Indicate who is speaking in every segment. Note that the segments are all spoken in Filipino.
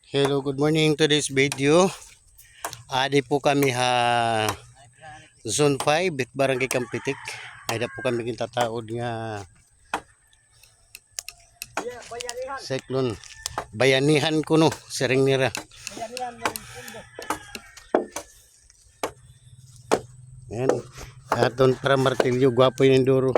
Speaker 1: Hello, good morning. Today's video. Adi po kami Zone 5, Barangay Kampitik. Ada po kami kinatataod nga cyclone. Bayanihan ko no, sering nira. Yan. Aton para martilyo, gwapo yung Enduro.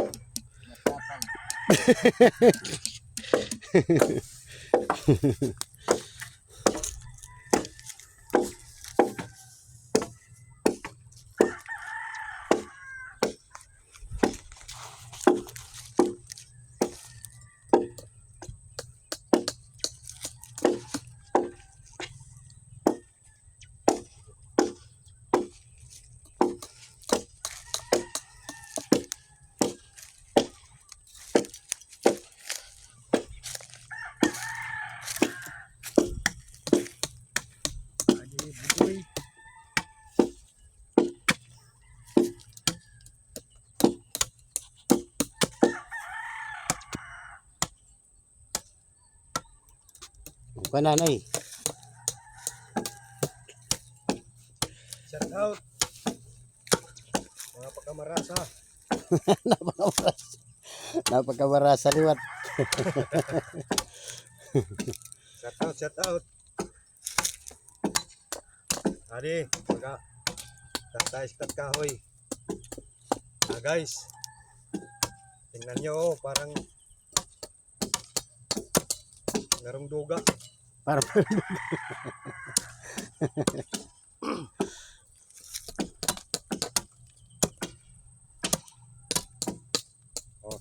Speaker 1: Pananay.
Speaker 2: Shout out mga pagkamarasa.
Speaker 1: Napakamarasa liwat.
Speaker 2: Shout out. Adi, mga tatay sikat kahoy. Guys, tingnan nyo, parang narong duga.
Speaker 1: Para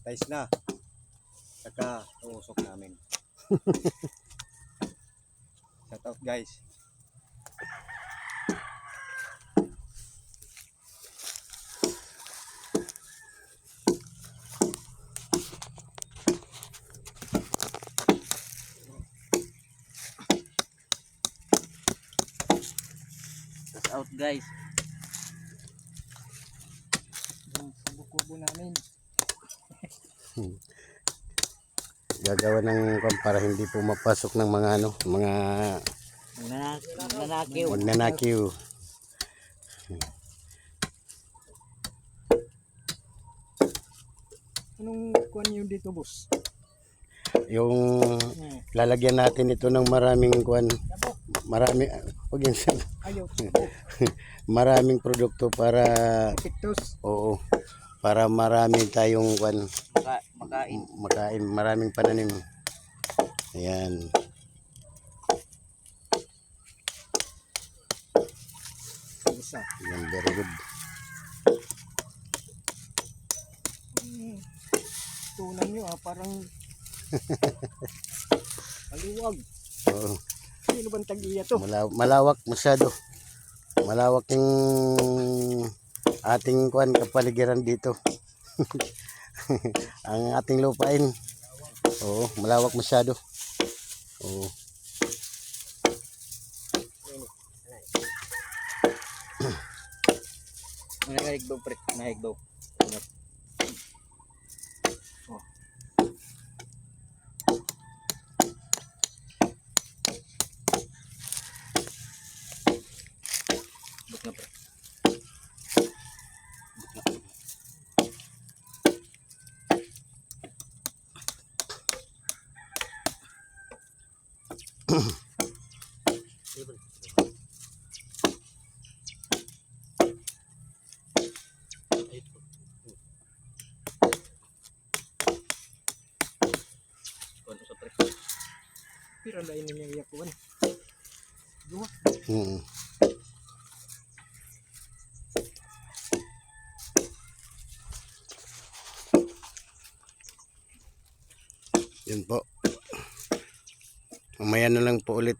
Speaker 2: Tais na. Saka tuusok namin. Shout out guys.
Speaker 3: Shout out guys. Yung kubo namin.
Speaker 1: gagawa ng para hindi po mapasok ng mga mga magnanakaw.
Speaker 3: Anong kuwan yung dito, boss?
Speaker 1: Yung lalagyan natin ito ng maraming kuwan,
Speaker 3: Ayaw.
Speaker 1: maraming produkto para
Speaker 3: Epektos.
Speaker 1: oo, para marami tayong kuwan,
Speaker 3: Makain.
Speaker 1: maraming pananim. Ayan.
Speaker 3: Isa.
Speaker 1: Ayan, very good.
Speaker 3: Tunan nyo parang maluwag.
Speaker 1: Oo.
Speaker 3: Sino bang tag-iya to?
Speaker 1: Malawak masyado. Malawak yung ating kuwan kapaligiran dito. Ang ating lupain. Oo, malawak masyado. Oo.
Speaker 3: Nahigdog pre, nahigdog. Oh. Buk na pre. Pero lain niya iyakuan. Dua.
Speaker 1: Yun po. Mamaya na lang po ulit.